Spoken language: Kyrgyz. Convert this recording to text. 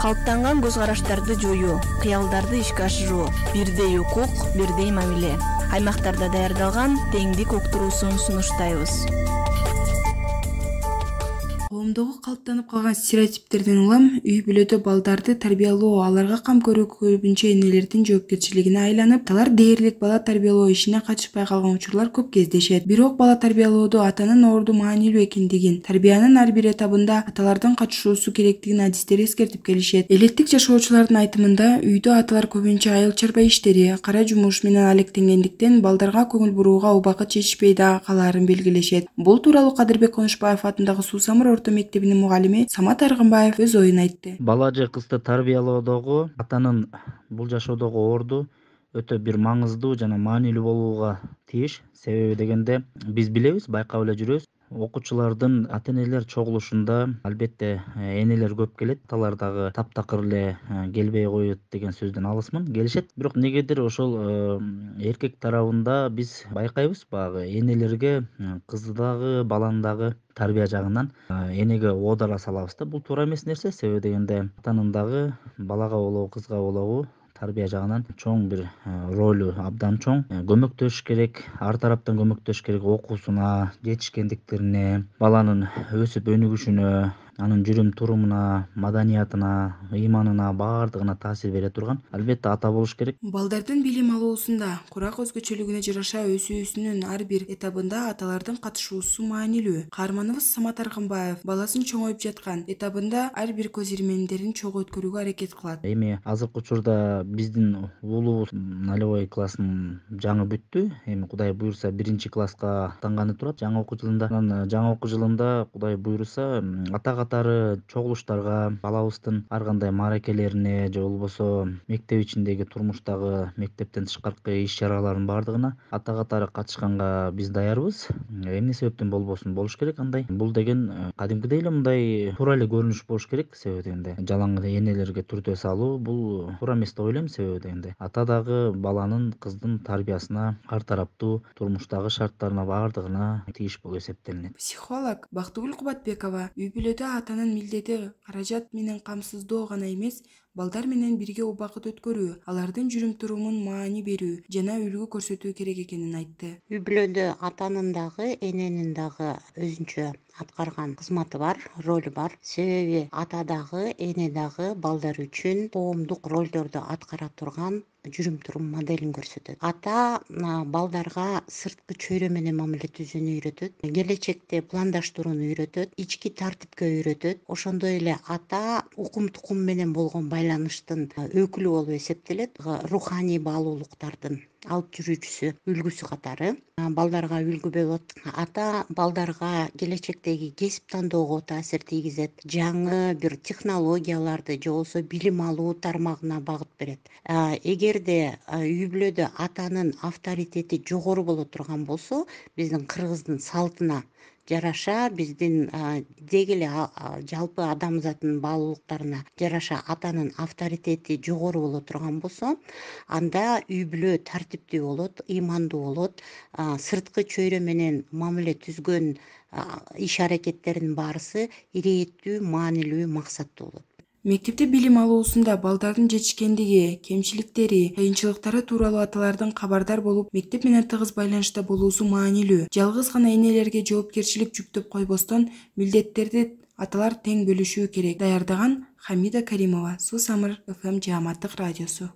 Калыптанган көз караштарды жоюу, кыялдарды ишке ашыруу, бирдей укук, бирдей мамиле. Аймактарда даярдалган теңдик уктуруусун сунуштайбыз. Коомдогу калыптанып калган стереотиптерден улам үй бүлөдө балдарды тарбиялоо, аларга кам көрүү көбүнчө энелердин жоопкерчилигине айланып, алар дээрлик бала тарбиялоо ишине катышпай калган учурлар көп кездешет. Бирок бала тарбиялоодо атанын орду маанилүү экендигин, тарбиянын ар бир этабында аталардын катышуусу керектигин адистер эскертип келишет. Элеттик жашоочулардын айтымында, үйдө аталар көбүнчө айыл чарба иштери, кара жумуш менен алектенгендиктен балдарга көңүл бурууга убакыт жетишпей да калаарын белгилешет. Бул тууралуу Кадырбек Конушбаев атындагы Суу Самыр орто мектебинин мугалими Самат Аргынбаев өз оюн айтты. Бала же кызды тарбиялоодогу атанын бул жашоодогу орду өтө бир маңыздуу жана маанилүү болууга тийиш. Себеби дегенде биз билебиз, байкап эле жүрөбүз. Окуучулардын ата-энелер чогулушунда албетте энелер көп келет. Аталар дагы таптакыр эле келбей коет деген сөздөн алысмын, келишет. Бирок негедир ошол эркек тарабында биз байкайбыз, баягы энелерге кызды дагы, баланы дагы тарбия жагынан энеге оодала салабыз да. Бул туура эмес нерсе. Себеби дегенде атанын дагы балага болобу, кызга болобу тарбия жагынан чоң бир ролу абдан чоң. Көмөктөшүш керек, ар тараптан көмөктөшүш керек, окуусуна, жетишкендиктерине, баланын өсүп өнүгүшүнө, анын жүрүм турумуна, маданиятына, ыйманына, баардыгына таасир бере турган албетте ата болуш керек. Балдардын билим алуусунда, курак өзгөчөлүгүнө жараша өсүүсүнүн ар бир этабында аталардын катышуусу маанилүү. Каарманыбыз Самат Аргынбаев баласын чоңоюп жаткан этабында ар бир көз ирмемдерин чогуу өткөрүүгө аракет кылат. Эми азыркы учурда биздин уулубуз нолевой классын жаңы бүттү. Эми Кудай буйруса 1-класска аттанганы турат жаңы окуу жылында. Анан жаңы окуу жылында Кудай буйруса ата катары чогулуштарга, балабыздын ар кандай мааракелерине же болбосо мектеп ичиндеги турмуштагы, мектептен тышкаркы иш-чаралардын баардыгына ата катары катышканга биз даярбыз. Эмне себептен болбосун, болуш керек андай. Бул деген кадимкидей эле мындай туура эле көрүнүш болуш керек. Себеби дегенде жалаң энелерге түртө салуу бул туура эмес деп ойлойм. Себеби дегенде ата дагы баланын, кыздын тарбиясына, ар тараптуу турмуштагы шарттарына баардыгына тийиш болуп эсептелинет. Психолог Бактыгүл Кубатбекова үй бүлөдө атанын милдети каражат менен камсыздоо гана эмес, балдар менен бирге убакыт өткөрүү, алардын жүрүм турумун маани берүү жана үлгү көрсөтүү керек экенин айтты. Үй бүлөдө атанын дагы, эненин дагы өзүнчө аткарган кызматы бар, ролу бар. Себеби ата дагы, эне дагы балдар үчүн коомдук ролдорду аткара турган жүрүм турум моделин көрсөтөт. Ата балдарга сырткы чөйрө менен мамиле түзүүнү үйрөтөт, келечекте пландаштырууну үйрөтөт, ички тартипке үйрөтөт. Ошондой эле ата укум тукум менен болгон байланыштын өкүлү болуп эсептелет, руханий баалуулуктардын алып жүрүүчүсү, үлгүсү катары балдарга үлгү болот. Ата балдарга келечектеги кесип тандоого таасир тийгизет, жаңы бир технологияларды же болбосо билим алуу тармагына багыт берет. Эгерде үй бүлөдө атанын авторитети жогору боло турган болсо, биздин кыргыздын салтына жараша, биздин деги эле жалпы адамзаттын баалуулуктарына жараша атанын авторитети жогору боло турган болсо, анда үй бүлө тартиптүү болот, ыймандуу болот, сырткы чөйрө менен мамиле түзгөн иш аракеттеринин баарысы ирээттүү, маанилүү, максаттуу болот. Мектепте билим алуусунда балдардын жетишкендиги, кемчиликтери, кыйынчылыктары тууралуу аталардын кабардар болуп, мектеп менен тыгыз байланышта болуусу маанилүү. Жалгыз гана энелерге жоопкерчилик жүктөп койбостон, милдеттерди аталар тең бөлүшүү керек. Даярдаган Хамида Каримова, Суу Самыр ФМ Жааматтык радиосу.